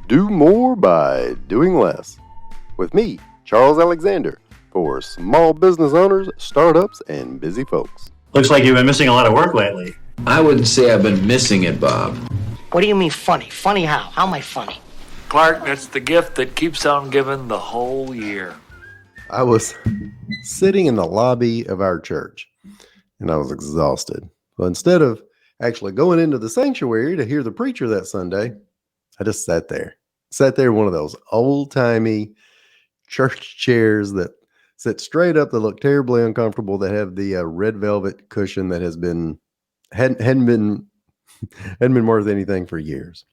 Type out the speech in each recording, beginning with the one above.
Do more by doing less. With me, Charles Alexander, for small business owners, startups, and busy folks. Looks like you've been missing a lot of work lately. I wouldn't say I've been missing it, Bob. What do you mean funny? Funny how? How am I funny? Clark, that's the gift that keeps on giving the whole year. I was sitting in the lobby of our church, and I was exhausted. Well, instead of actually going into the sanctuary to hear the preacher that Sunday, I just sat there in one of those old-timey church chairs that sit straight up, that look terribly uncomfortable, that have the red velvet cushion that hadn't been worth anything for years.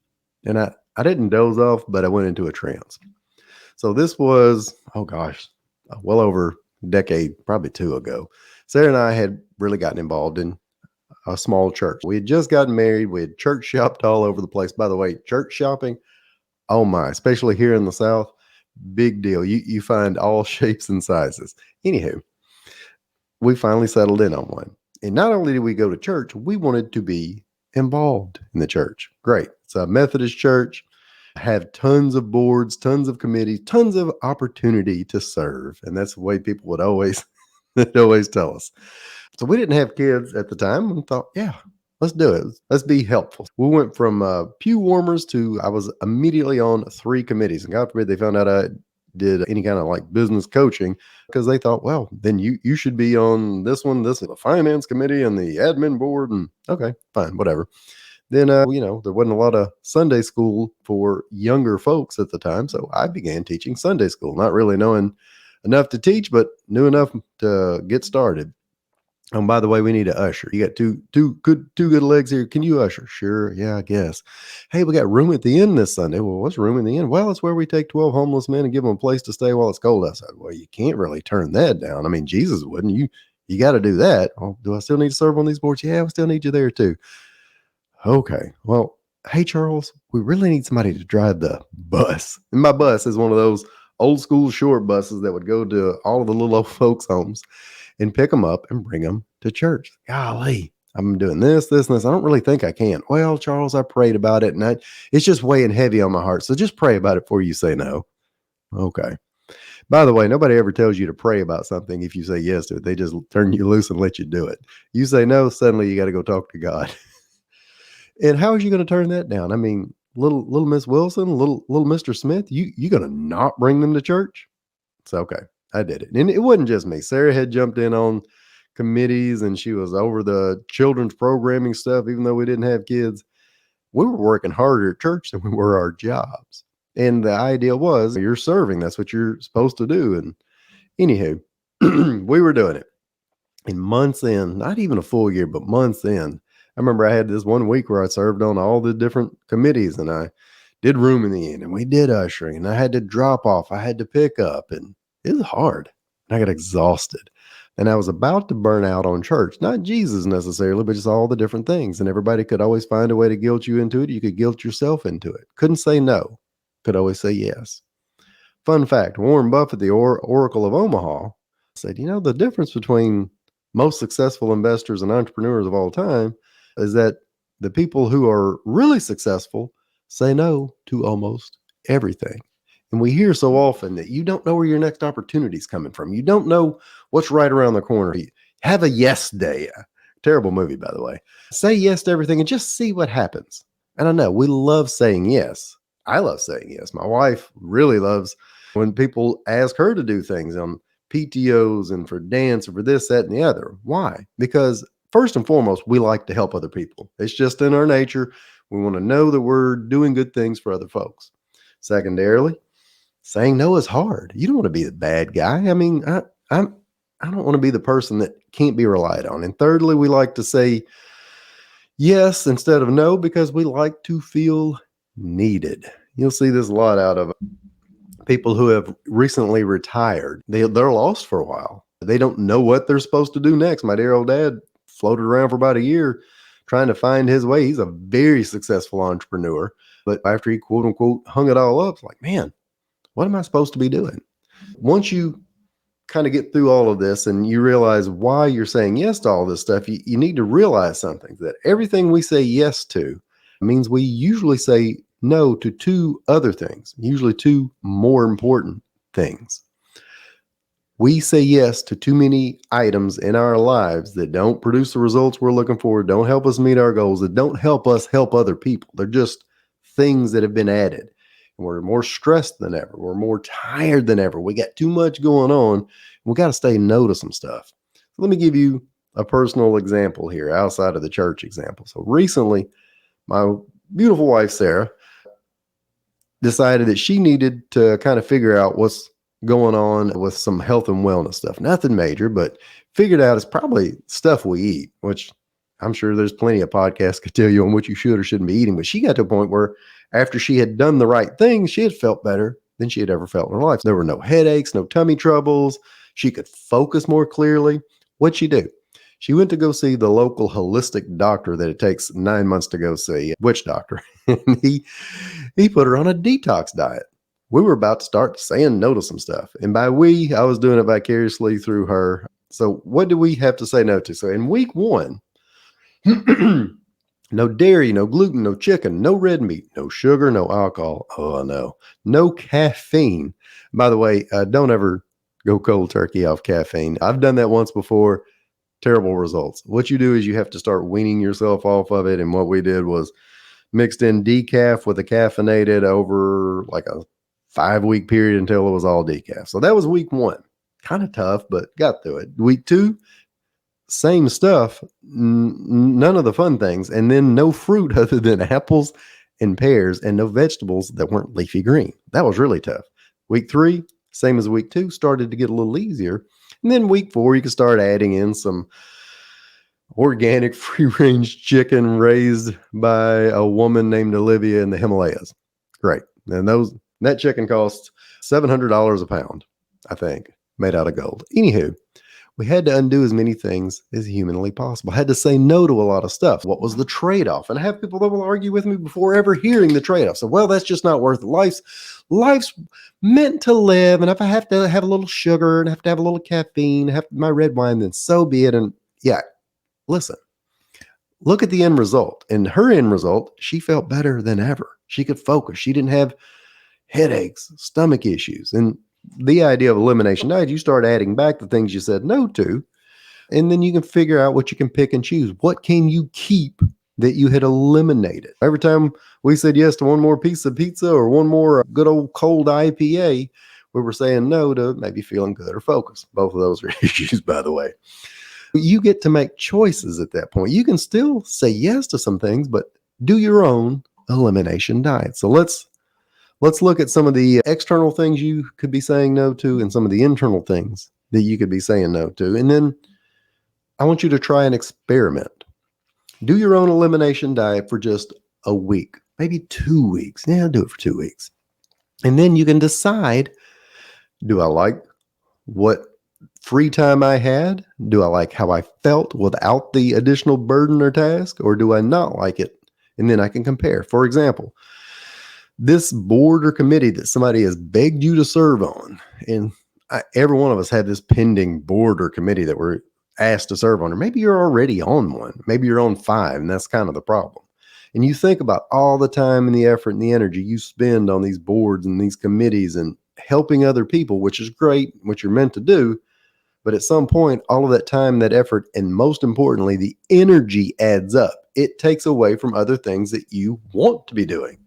And I didn't doze off, but I went into a trance. So this was, well over a decade, probably two ago. Sarah and I had really gotten involved in a small church. We had just gotten married. We had church shopped all over the place. By the way, church shopping, oh my, especially here in the South, big deal. You find all shapes and sizes. Anywho, we finally settled in on one. And not only did we go to church, we wanted to be involved in the church. Great. It's a Methodist church. Have tons of boards, tons of committees, tons of opportunity to serve. And that's the way people would always tell us. So we didn't have kids at the time and thought, yeah, let's do it. Let's be helpful. We went from pew warmers to, I was immediately on 3 committees. And God forbid they found out I did any kind of like business coaching, because they thought, well, then you should be on this one. This is the finance committee and the admin board. And okay, fine, whatever. Then, there wasn't a lot of Sunday school for younger folks at the time. So I began teaching Sunday school, not really knowing enough to teach, but knew enough to get started. And by the way, we need an usher. You got two good legs here. Can you usher? Sure. Yeah, I guess. Hey, we got room at the inn this Sunday. Well, what's room in the inn? Well, it's where we take 12 homeless men and give them a place to stay while it's cold outside. Well, you can't really turn that down. I mean, Jesus wouldn't. You got to do that. Well, do I still need to serve on these boards? Yeah, we still need you there too. Okay. Well, hey, Charles, we really need somebody to drive the bus. And my bus is one of those old school short buses that would go to all of the little old folks' homes and pick them up and bring them to church. Golly, I'm doing this, and this. I don't really think I can. Well, Charles, I prayed about it, and it's just weighing heavy on my heart. So just pray about it before you say no. Okay. By the way, nobody ever tells you to pray about something if you say yes to it. They just turn you loose and let you do it. You say no, suddenly you got to go talk to God. And how are you going to turn that down? I mean, little Miss Wilson, little Mr. Smith, you going to not bring them to church? So, okay, I did it. And it wasn't just me. Sarah had jumped in on committees, and she was over the children's programming stuff, even though we didn't have kids. We were working harder at church than we were our jobs. And the idea was, you're serving. That's what you're supposed to do. And anywho, we were doing it. And months in, not even a full year, but months in, I remember I had this one week where I served on all the different committees, and I did room in the inn, and we did ushering, and I had to drop off. I had to pick up, and it was hard. I got exhausted, and I was about to burn out on church, not Jesus necessarily, but just all the different things. And everybody could always find a way to guilt you into it. You could guilt yourself into it. Couldn't say no, could always say yes. Fun fact, Warren Buffett, the Oracle of Omaha, said, the difference between most successful investors and entrepreneurs of all time is that the people who are really successful say no to almost everything. And we hear so often that you don't know where your next opportunity is coming from. You don't know what's right around the corner. Have a yes day. Terrible movie, by the way. Say yes to everything and just see what happens. And I know we love saying yes. I love saying yes. My wife really loves when people ask her to do things on PTOs and for dance or for this, that, and the other. Why? Because first and foremost, we like to help other people. It's just in our nature. We want to know that we're doing good things for other folks. Secondarily, saying no is hard. You don't want to be the bad guy. I mean, I don't want to be the person that can't be relied on. And thirdly, we like to say yes instead of no because we like to feel needed. You'll see this a lot out of people who have recently retired. They're lost for a while. They don't know what they're supposed to do next. My dear old dad floated around for about a year trying to find his way. He's a very successful entrepreneur, but after he quote unquote hung it all up, it's like, man, what am I supposed to be doing? Once you kind of get through all of this and you realize why you're saying yes to all this stuff, you need to realize something, that everything we say yes to means we usually say no to two other things, usually two more important things. We say yes to too many items in our lives that don't produce the results we're looking for, don't help us meet our goals, that don't help us help other people. They're just things that have been added. And we're more stressed than ever. We're more tired than ever. We got too much going on. We got to say no to some stuff. So let me give you a personal example here outside of the church example. So recently, my beautiful wife, Sarah, decided that she needed to kind of figure out what's going on with some health and wellness stuff. Nothing major, but figured out it's probably stuff we eat, which I'm sure there's plenty of podcasts could tell you on what you should or shouldn't be eating. But she got to a point where after she had done the right thing, she had felt better than she had ever felt in her life. There were no headaches, no tummy troubles. She could focus more clearly. What'd she do? She went to go see the local holistic doctor that it takes 9 months to go see, witch doctor. And he put her on a detox diet. We were about to start saying no to some stuff. And by we, I was doing it vicariously through her. So what do we have to say no to? So in week 1, no dairy, no gluten, no chicken, no red meat, no sugar, no alcohol. Oh, no. No caffeine. By the way, don't ever go cold turkey off caffeine. I've done that once before. Terrible results. What you do is you have to start weaning yourself off of it. And what we did was mixed in decaf with a caffeinated over like a 5-week period until it was all decaf. So that was week 1. Kind of tough, but got through it. Week 2, same stuff, none of the fun things, and then no fruit other than apples and pears, and no vegetables that weren't leafy green. That was really tough. Week 3, same as week 2, started to get a little easier. And then week 4, you can start adding in some organic free-range chicken raised by a woman named Olivia in the Himalayas. Great. And that chicken costs $700 a pound, I think, made out of gold. Anywho, we had to undo as many things as humanly possible. I had to say no to a lot of stuff. What was the trade-off? And I have people that will argue with me before ever hearing the trade-off. So, well, that's just not worth it. Life's meant to live. And if I have to have a little sugar and I have to have a little caffeine, have my red wine, then so be it. And yeah, listen, look at the end result. And her end result, she felt better than ever. She could focus. She didn't have headaches, stomach issues. And the idea of elimination diet, you start adding back the things you said no to, and then you can figure out what you can pick and choose. What can you keep that you had eliminated? Every time we said yes to one more piece of pizza or one more good old cold IPA, we were saying no to maybe feeling good or focus. Both of those are issues, by the way. You get to make choices at that point. You can still say yes to some things, but do your own elimination diet. So let's look at some of the external things you could be saying no to and some of the internal things that you could be saying no to. And then I want you to try an experiment. Do your own elimination diet for just a week, maybe 2 weeks. Yeah, do it for 2 weeks. And then you can decide, do I like what free time I had? Do I like how I felt without the additional burden or task? Or do I not like it? And then I can compare. For example, this board or committee that somebody has begged you to serve on, and every one of us had this pending board or committee that we're asked to serve on, or maybe you're already on one, maybe you're on 5, and that's kind of the problem. And you think about all the time and the effort and the energy you spend on these boards and these committees and helping other people, which is great, what you're meant to do. But at some point, all of that time, that effort, and most importantly, the energy adds up. It takes away from other things that you want to be doing.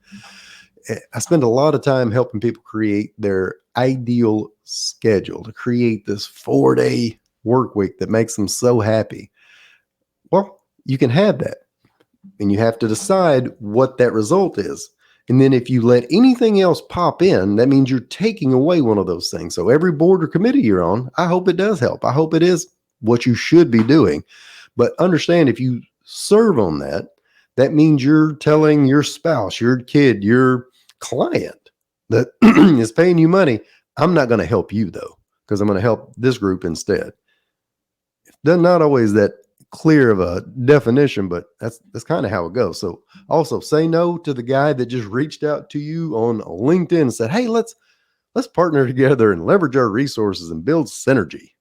I spend a lot of time helping people create their ideal schedule, to create this 4-day work week that makes them so happy. Well, you can have that, and you have to decide what that result is. And then if you let anything else pop in, that means you're taking away one of those things. So every board or committee you're on, I hope it does help. I hope it is what you should be doing. But understand, if you serve on that, that means you're telling your spouse, your kid, your client that is paying you money, I'm not going to help you though, because I'm going to help this group instead. It's not always that clear of a definition, but that's kind of how it goes. So also say no to the guy that just reached out to you on LinkedIn and said, hey, let's partner together and leverage our resources and build synergy.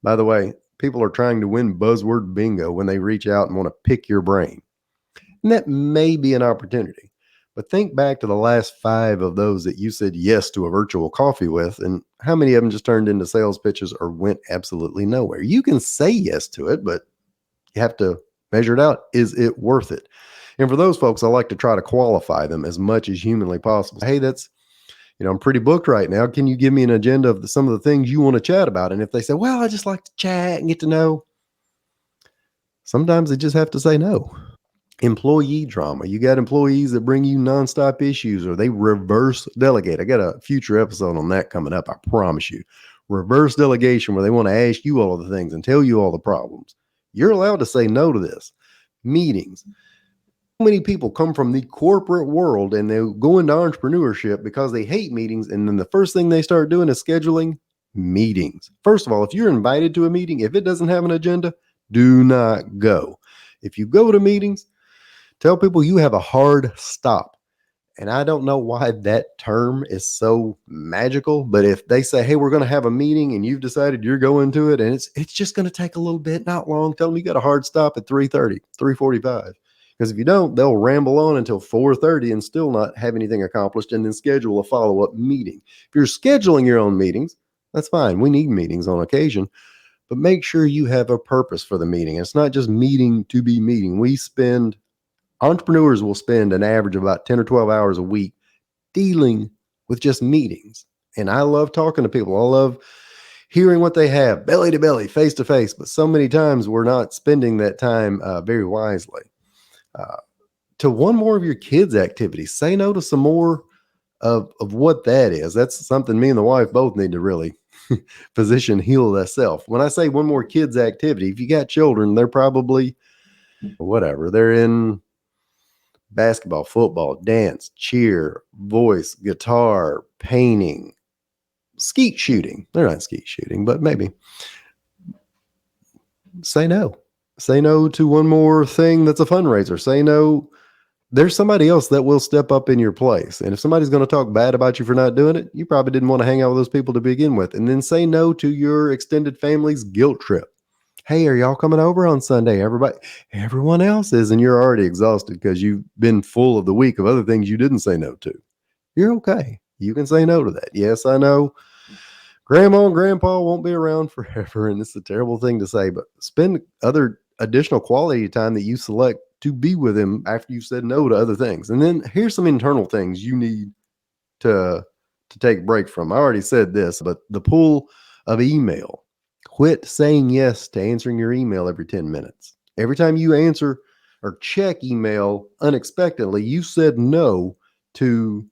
By the way, people are trying to win buzzword bingo when they reach out and want to pick your brain. And that may be an opportunity. But think back to the last 5 of those that you said yes to a virtual coffee with, and how many of them just turned into sales pitches or went absolutely nowhere? You can say yes to it, but you have to measure it out. Is it worth it? And for those folks, I like to try to qualify them as much as humanly possible. Hey, I'm pretty booked right now. Can you give me an agenda of some of the things you want to chat about? And if they say, well, I just like to chat and get to know, sometimes they just have to say no. Employee drama. You got employees that bring you nonstop issues, or they reverse delegate. I got a future episode on that coming up. I promise you. Reverse delegation, where they want to ask you all of the things and tell you all the problems. You're allowed to say no to this. Meetings. Many people come from the corporate world and they go into entrepreneurship because they hate meetings. And then the first thing they start doing is scheduling meetings. First of all, if you're invited to a meeting, if it doesn't have an agenda, do not go. If you go to meetings, tell people you have a hard stop. And I don't know why that term is so magical, but if they say, hey, we're going to have a meeting and you've decided you're going to it and it's just going to take a little bit, not long, tell them you got a hard stop at 3:30, 3:45. Because if you don't, they'll ramble on until 4:30 and still not have anything accomplished and then schedule a follow-up meeting. If you're scheduling your own meetings, that's fine. We need meetings on occasion, but make sure you have a purpose for the meeting. It's not just meeting to be meeting. Entrepreneurs will spend an average of about 10 or 12 hours a week dealing with just meetings. And I love talking to people. I love hearing what they have, belly to belly, face to face. But so many times we're not spending that time very wisely. To one more of your kids' activities, say no to some more of what that is. That's something me and the wife both need to really physician heal thyself. When I say one more kids' activity, if you got children, they're probably whatever. They're in basketball, football, dance, cheer, voice, guitar, painting, skeet shooting. They're not skeet shooting, but maybe. Say no. Say no to one more thing that's a fundraiser. Say no. There's somebody else that will step up in your place. And if somebody's going to talk bad about you for not doing it, you probably didn't want to hang out with those people to begin with. And then say no to your extended family's guilt trip. Hey, are y'all coming over on Sunday? Everyone else is, and you're already exhausted because you've been full of the week of other things you didn't say no to. You're okay. You can say no to that. Yes, I know grandma and grandpa won't be around forever, and it's a terrible thing to say, but spend other additional quality time that you select to be with them after you've said no to other things. And then here's some internal things you need to take a break from. I already said this, but the pull of email. Quit saying yes to answering your email every 10 minutes. Every time you answer or check email unexpectedly, you said no to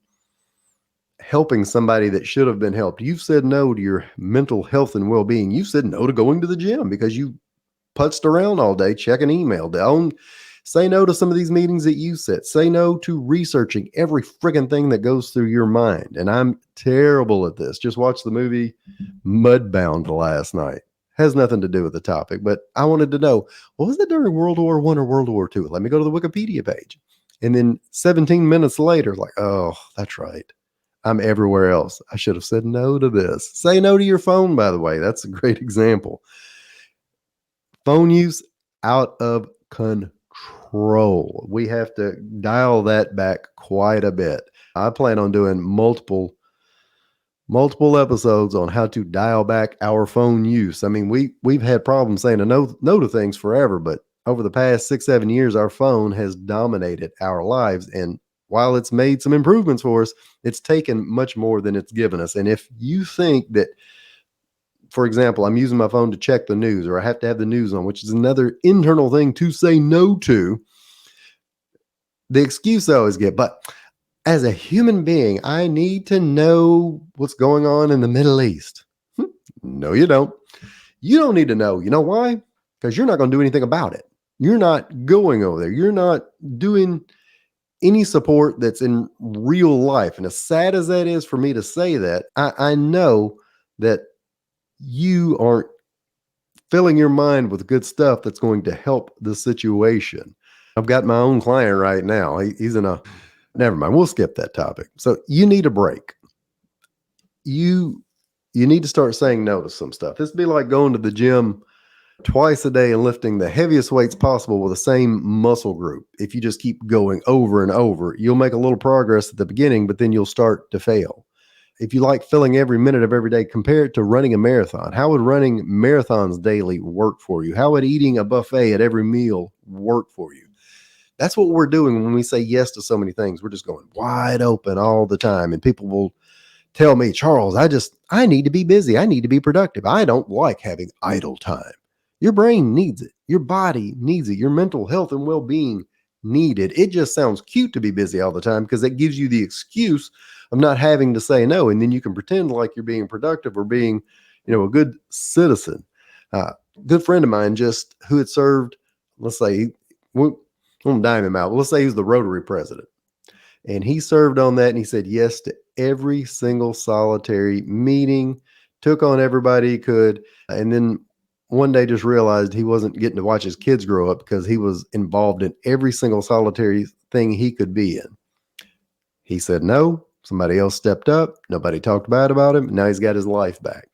helping somebody that should have been helped. You've said no to your mental health and well-being. You said no to going to the gym because you putzed around all day checking email. Say no to some of these meetings that you set. Say no to researching every friggin' thing that goes through your mind. And I'm terrible at this. Just watched the movie Mudbound last night. Has nothing to do with the topic, but I wanted to know, what was it during World War I or World War II? Let me go to the Wikipedia page. And then 17 minutes later, like, oh, that's right. I'm everywhere else. I should have said no to this. Say no to your phone, by the way. That's a great example. Phone use out of control. We have to dial that back quite a bit. I plan on doing multiple episodes on how to dial back our phone use. I mean, we've had problems saying no to things forever, but over the past 6-7 years, our phone has dominated our lives. And while it's made some improvements for us, it's taken much more than it's given us. And if you think that, for example, I'm using my phone to check the news, or I have to have the news on, which is another internal thing to say no to, the excuse I always get, but as a human being, I need to know what's going on in the Middle East. No, you don't. You don't need to know. You know why? Because you're not going to do anything about it. You're not going over there. You're not doing any support that's in real life. And as sad as that is for me to say that, I know that you aren't filling your mind with good stuff that's going to help the situation. I've got my own client right now. He's in a, never mind, we'll skip that topic. So you need a break. You need to start saying no to some stuff. This would be like going to the gym twice a day and lifting the heaviest weights possible with the same muscle group. If you just keep going over and over, you'll make a little progress at the beginning, but then you'll start to fail. If you like filling every minute of every day, compare it to running a marathon. How would running marathons daily work for you? How would eating a buffet at every meal work for you? That's what we're doing when we say yes to so many things. We're just going wide open all the time. And people will tell me, Charles, I need to be busy. I need to be productive. I don't like having idle time. Your brain needs it. Your body needs it. Your mental health and well-being need it. It just sounds cute to be busy all the time because it gives you the excuse of not having to say no. And then you can pretend like you're being productive or being, a good citizen. Good friend of mine who had served, let's say, we won't dime him out. Let's say he was the Rotary president. And he served on that and he said yes to every single solitary meeting, took on everybody he could. And then one day just realized he wasn't getting to watch his kids grow up because he was involved in every single solitary thing he could be in. He said no. Somebody else stepped up. Nobody talked bad about him. Now he's got his life back.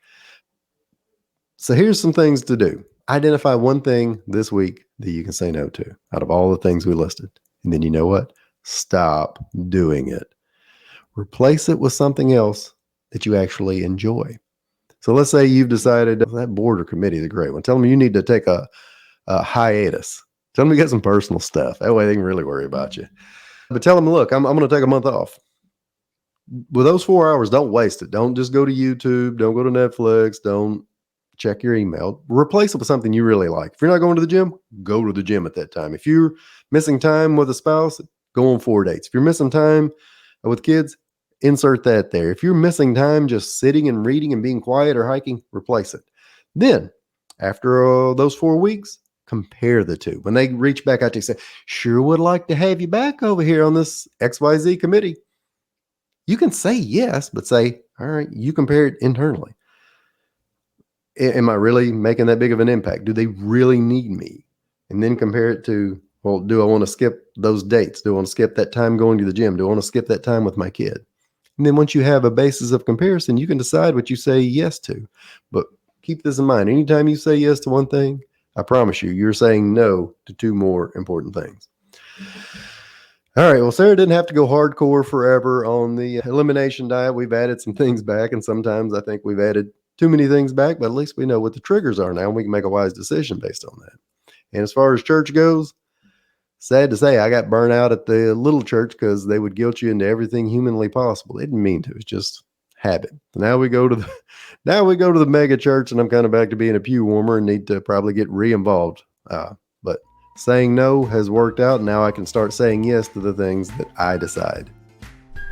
So here's some things to do. Identify one thing this week that you can say no to out of all the things we listed. And then you know what? Stop doing it. Replace it with something else that you actually enjoy. So let's say you've decided that board or committee is a great one. Tell them you need to take a hiatus. Tell them you got some personal stuff. That way they can really worry about you. But tell them, look, I'm going to take a month off. With those 4 hours, don't waste it. Don't just go to YouTube. Don't go to Netflix. Don't check your email. Replace it with something you really like. If you're not going to the gym, go to the gym at that time. If you're missing time with a spouse, go on 4 dates. If you're missing time with kids, insert that there. If you're missing time just sitting and reading and being quiet or hiking, replace it. Then, after those 4 weeks, compare the two. When they reach back out to you and say, sure would like to have you back over here on this XYZ committee. You can say yes, but say, all right, you compare it internally. Am I really making that big of an impact? Do they really need me? And then compare it to, well, do I want to skip those dates? Do I want to skip that time going to the gym? Do I want to skip that time with my kid? And then once you have a basis of comparison, you can decide what you say yes to. But keep this in mind. Anytime you say yes to one thing, I promise you, you're saying no to 2 more important things. All right. Well, Sarah didn't have to go hardcore forever on the elimination diet. We've added some things back, and sometimes I think we've added too many things back, but at least we know what the triggers are now, and we can make a wise decision based on that. And as far as church goes, sad to say, I got burnt out at the little church because they would guilt you into everything humanly possible. They didn't mean to. It's just habit. Now we go to the mega church, and I'm kind of back to being a pew warmer and need to probably get re-involved. But saying no has worked out. Now I can start saying yes to the things that I decide.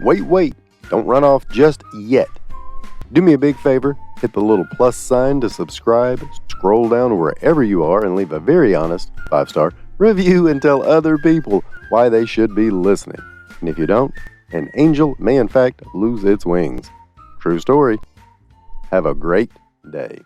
Wait. Don't run off just yet. Do me a big favor. Hit the little plus sign to subscribe. Scroll down wherever you are and leave a very honest 5-star review and tell other people why they should be listening. And if you don't, an angel may in fact lose its wings. True story. Have a great day.